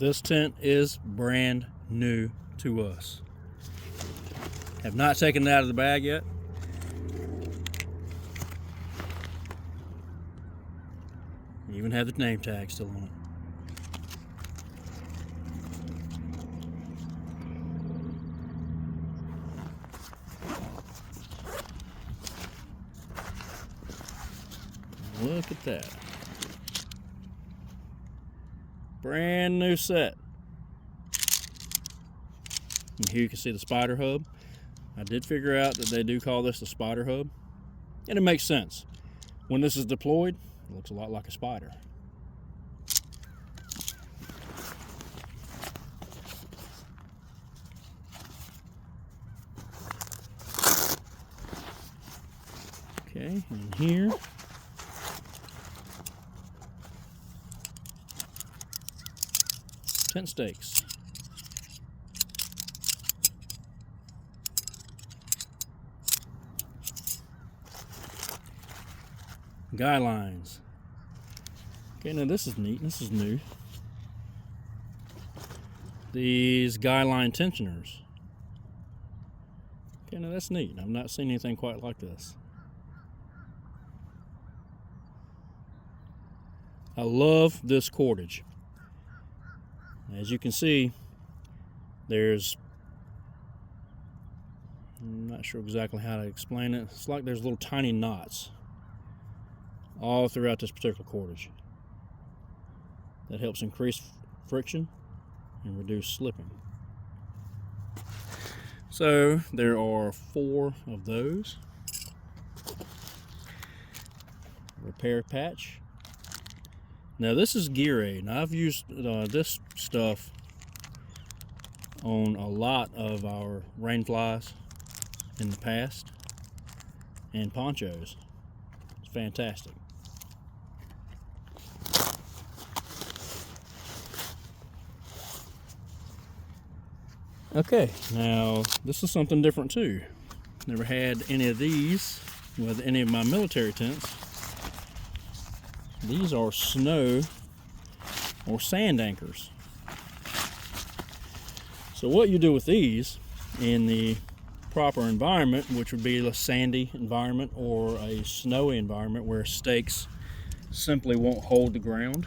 This tent is brand new to us. Have not taken it out of the bag yet. Even have the name tag still on it. Look at that. Brand new set. And here you can see the spider hub. I did figure out that they do call this the spider hub. And it makes sense. When this is deployed, it looks a lot like a spider. Okay, and here tent stakes. Guy lines. Okay, now this is neat. This is new. These guy line tensioners. Okay, now that's neat. I've not seen anything quite like this. I love this cordage. As you can see, I'm not sure exactly how to explain it. It's like there's little tiny knots all throughout this particular cordage. That helps increase friction and reduce slipping. So there are 4 of those. Repair patch. Now this is gear aid. Now I've used this stuff on a lot of our rain flies in the past and ponchos. It's fantastic. Okay, now this is something different too. Never had any of these with any of my military tents. These are snow or sand anchors. So what you do with these in the proper environment, which would be a sandy environment or a snowy environment where stakes simply won't hold the ground,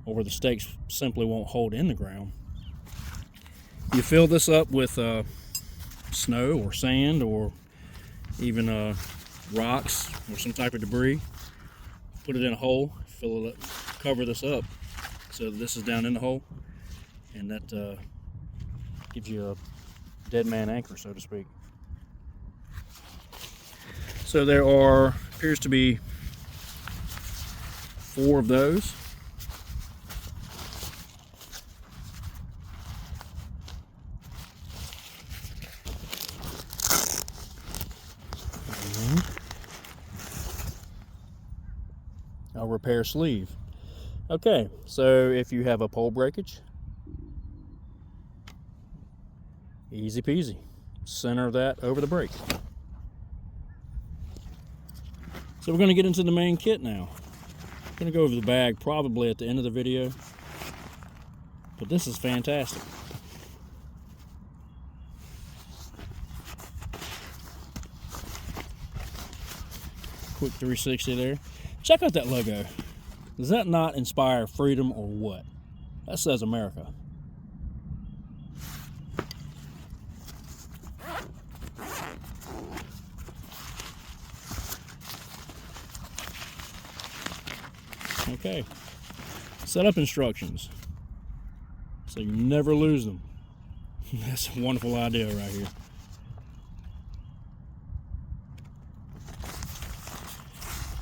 or the stakes simply won't hold in the ground. You fill this up with snow or sand or even rocks or some type of debris. Put it in a hole, fill it up, cover this up so this is down in the hole, and that gives you a dead man anchor, so to speak. So there appears to be 4 of those. A repair sleeve. Okay, so if you have a pole breakage, easy peasy. Center that over the break. So we're going to get into the main kit now. I'm going to go over the bag probably at the end of the video, but this is fantastic. Quick 360 there. Check out that logo. Does that not inspire freedom or what? That says America. Okay. Setup instructions. So you never lose them. That's a wonderful idea right here.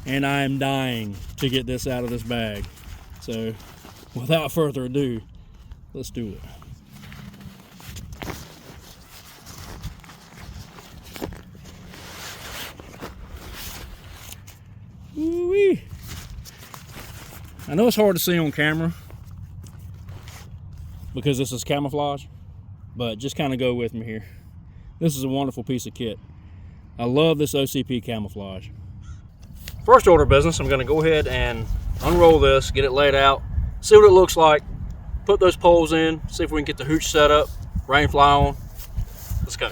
And I am dying to get this out of this bag. So without further ado, let's do it. Woo-wee. I know it's hard to see on camera because this is camouflage, but just kind of go with me here. This is a wonderful piece of kit. I love this OCP camouflage. First order of business, I'm going to go ahead and unroll this, get it laid out, see what it looks like, put those poles in, see if we can get the hooch set up, rain fly on. Let's go.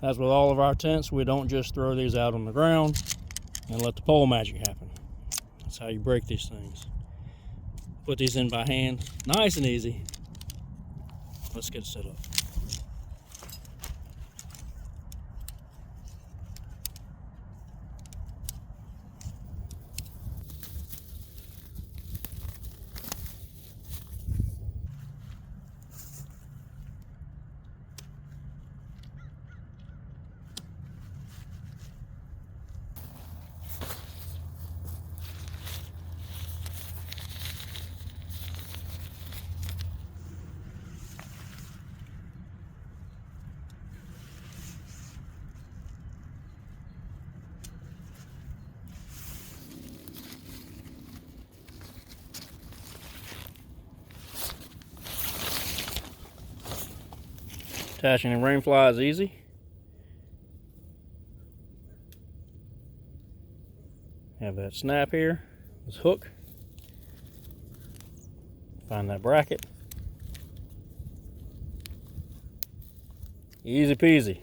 As with all of our tents, we don't just throw these out on the ground and let the pole magic happen. That's how you break these things. Put these in by hand, nice and easy. Let's get it set up. Attaching a rain fly is easy. Have that snap here, this hook. Find that bracket. Easy peasy.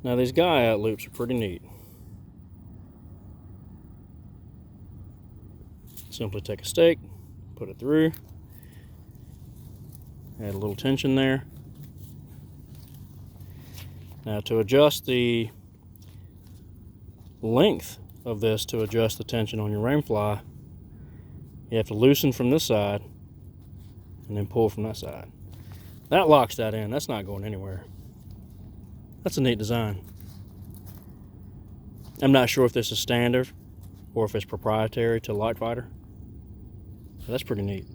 Now these guy out loops are pretty neat. Simply take a stake, put it through, add a little tension there. Now to adjust the length of this, to adjust the tension on your rain fly, you have to loosen from this side and then pull from that side. That locks that in. That's not going anywhere. That's a neat design. I'm not sure if this is standard or if it's proprietary to LiteFighter. But that's pretty neat.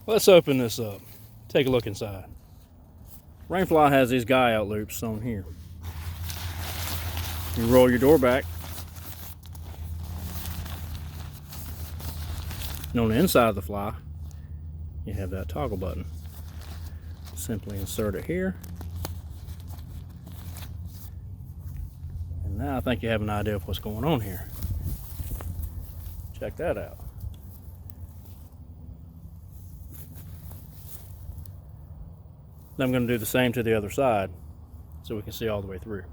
Let's open this up. Take a look inside. Rainfly has these guy out loops on here. You roll your door back. And on the inside of the fly, you have that toggle button. Simply insert it here. And now I think you have an idea of what's going on here. Check that out. Then I'm going to do the same to the other side so we can see all the way through.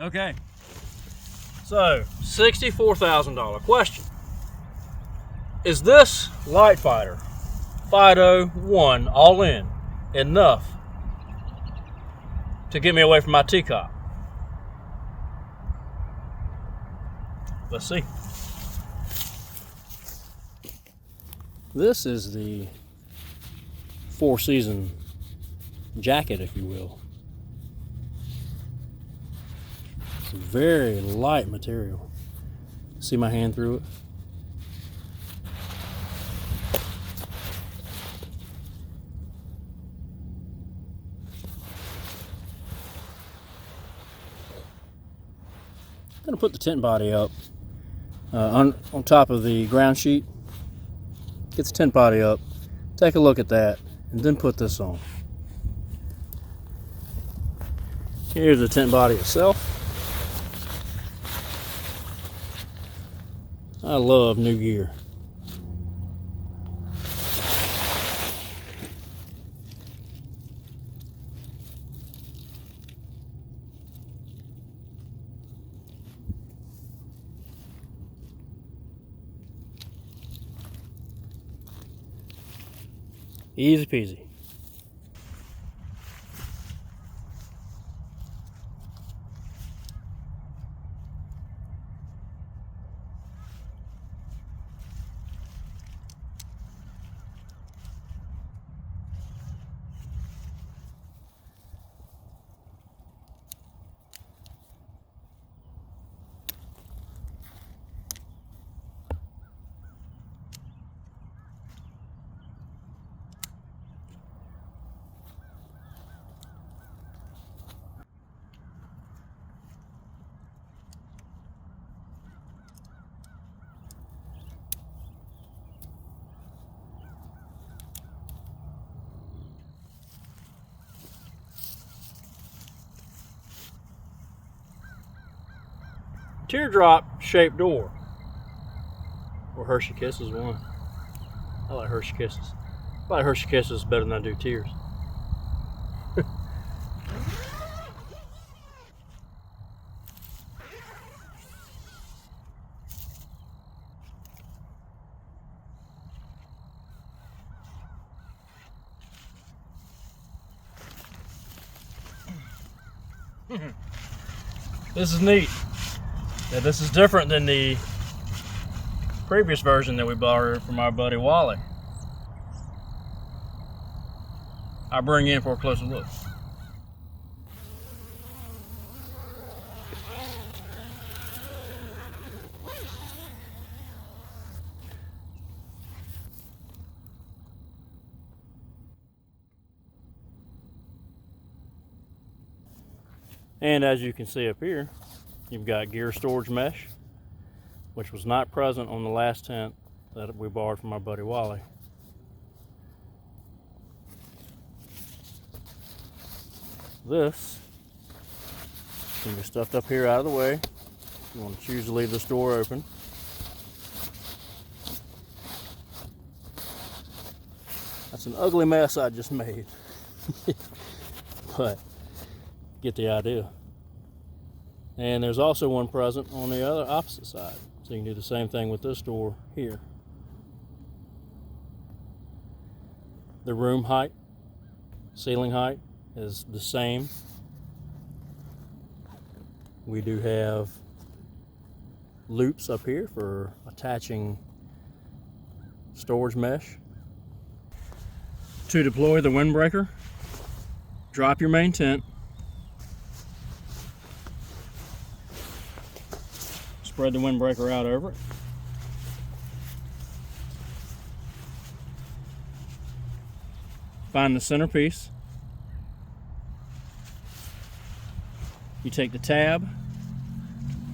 Okay. So, $64,000 question. Is this LiteFighter Fido 1 all in enough to get me away from my teacup? Let's see. This is the four-season jacket, if you will. It's a very light material. See my hand through it? I'm going to put the tent body up on top of the ground sheet. Get the tent body up, take a look at that, and then put this on. Here's the tent body itself. I love new gear. Easy peasy. Teardrop shaped door. Or Hershey Kisses one. I like Hershey Kisses. I like Hershey Kisses better than I do tears. This is neat. Now, this is different than the previous version that we borrowed from our buddy Wally. I'll bring you in for a closer look. And as you can see up here, you've got gear storage mesh, which was not present on the last tent that we borrowed from our buddy Wally. This can be stuffed up here out of the way. You want to choose to leave this door open. That's an ugly mess I just made. But get the idea. And there's also one present on the other opposite side. So you can do the same thing with this door here. The room height, ceiling height is the same. We do have loops up here for attaching storage mesh. To deploy the windbreaker, drop your main tent, spread the windbreaker out over it. Find the centerpiece. You take the tab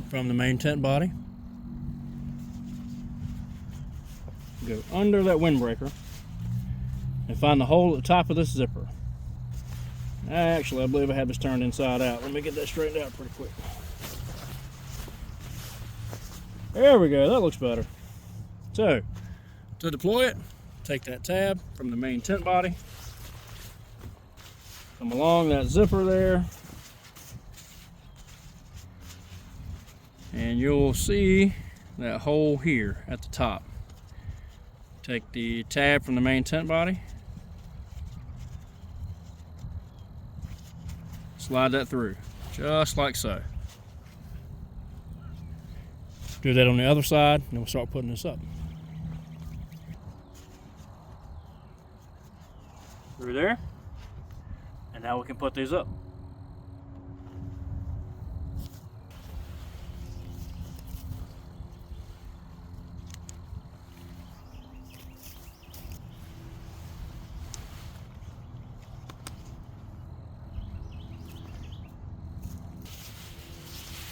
from the main tent body, go under that windbreaker, and find the hole at the top of this zipper. Actually, I believe I have this turned inside out. Let me get that straightened out pretty quick. There we go, that looks better. So, to deploy it, take that tab from the main tent body, come along that zipper there, and you'll see that hole here at the top. Take the tab from the main tent body, slide that through, just like so. Do that on the other side, and then we'll start putting this up. Through there, and now we can put these up.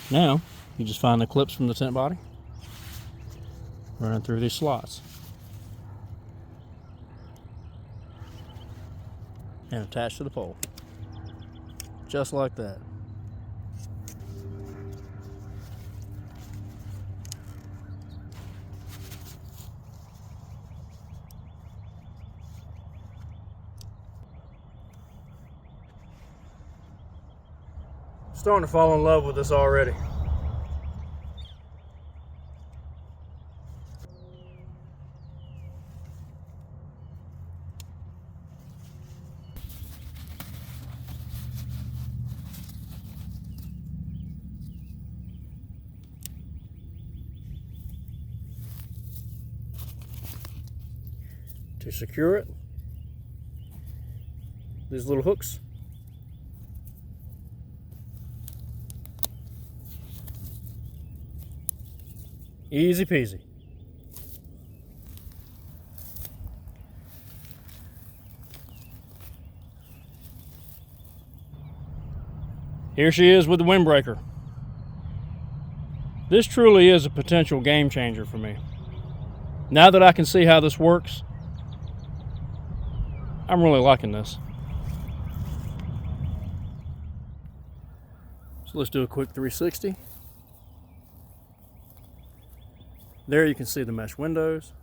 Now, you just find the clips from the tent body, running through these slots, and attach to the pole, just like that. Starting to fall in love with this already. to secure it. These little hooks. Easy peasy. Here she is with the windbreaker. This truly is a potential game changer for me. Now that I can see how this works, I'm really liking this. So let's do a quick 360. There you can see the mesh windows.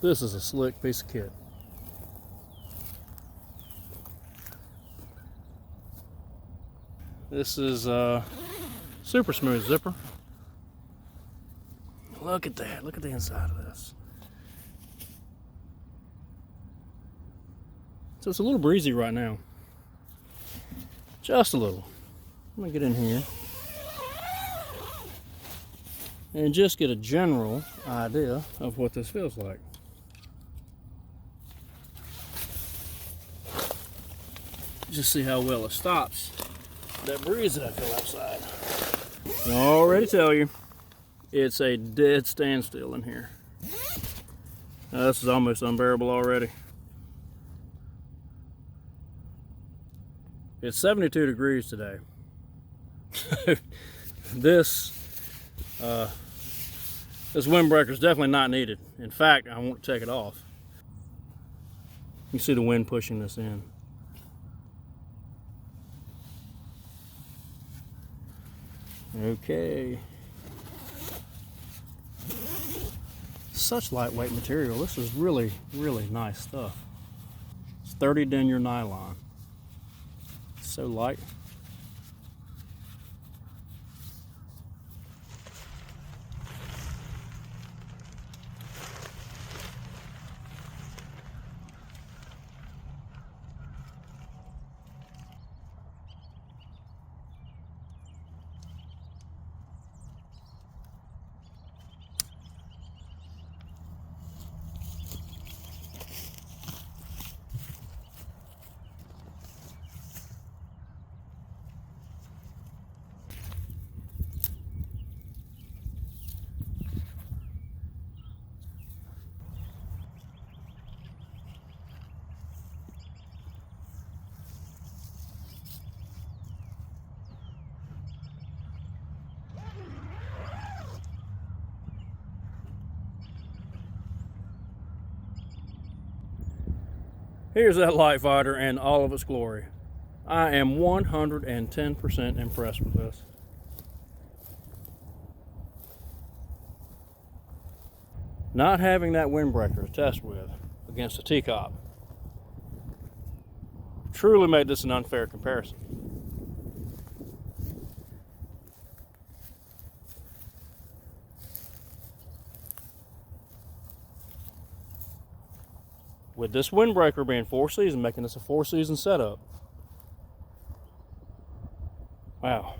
This is a slick piece of kit. This is a super smooth zipper. Look at that. Look at the inside of this. So it's a little breezy right now. Just a little. I'm gonna get in here and just get a general idea of what this feels like. Just see how well it stops that breeze that I feel outside. I already tell you, it's a dead standstill in here. This is almost unbearable already. It's 72 degrees today. This windbreaker is definitely not needed. In fact, I want to take it off. You see the wind pushing this in. Okay. Such lightweight material. This is really, really nice stuff. It's 30 denier nylon. So light. Here's that LiteFighter in all of its glory. I am 110% impressed with this. Not having that windbreaker to test with against a teacup truly made this an unfair comparison. With this windbreaker being 4-season, making this a 4-season setup. Wow.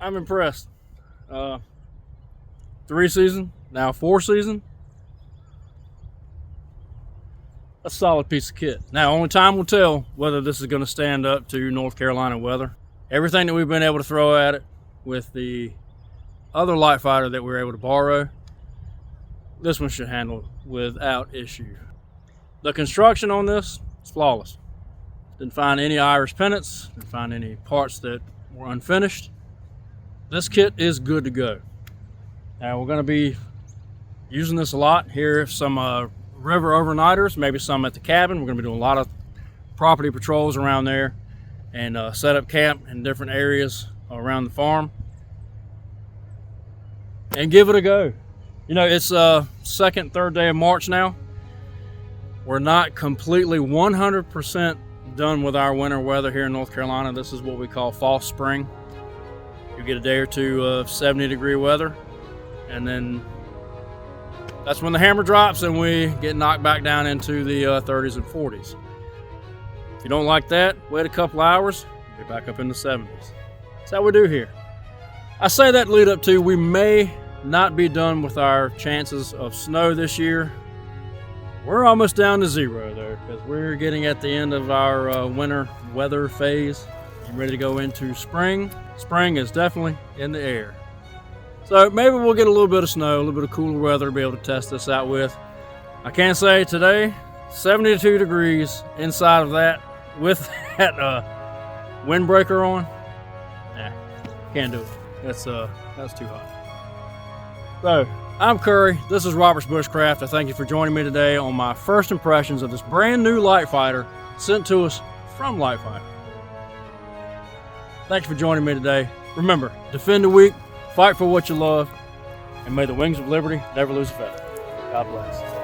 I'm impressed. 3-season, now 4-season. A solid piece of kit. Now, only time will tell whether this is going to stand up to North Carolina weather. Everything that we've been able to throw at it with the other LiteFighter that we were able to borrow, this one should handle without issue. The construction on this is flawless. Didn't find any Irish pennants, didn't find any parts that were unfinished. This kit is good to go. Now we're going to be using this a lot here. Some river overnighters, maybe some at the cabin. We're going to be doing a lot of property patrols around there and set up camp in different areas around the farm. and give it a go. You know, it's second, third day of March now. We're not completely 100% done with our winter weather here in North Carolina. This is what we call false spring. You get a day or two of 70-degree weather, and then that's when the hammer drops and we get knocked back down into the 30s and 40s. If you don't like that, wait a couple hours, get back up in the 70s. That's how we do here. I say that lead up to we may not be done with our chances of snow this year. We're almost down to zero though, because we're getting at the end of our winter weather phase. I'm ready to go into spring. Spring is definitely in the air. So maybe we'll get a little bit of snow, a little bit of cooler weather to be able to test this out with. I can say today, 72 degrees inside of that with that windbreaker on. Nah, can't do it. That's too hot. So, I'm Curry. This is Robert's Bushcraft. I thank you for joining me today on my first impressions of this brand new LiteFighter sent to us from LiteFighter. Thanks for joining me today. Remember, defend the weak, fight for what you love, and may the wings of liberty never lose a feather. God bless.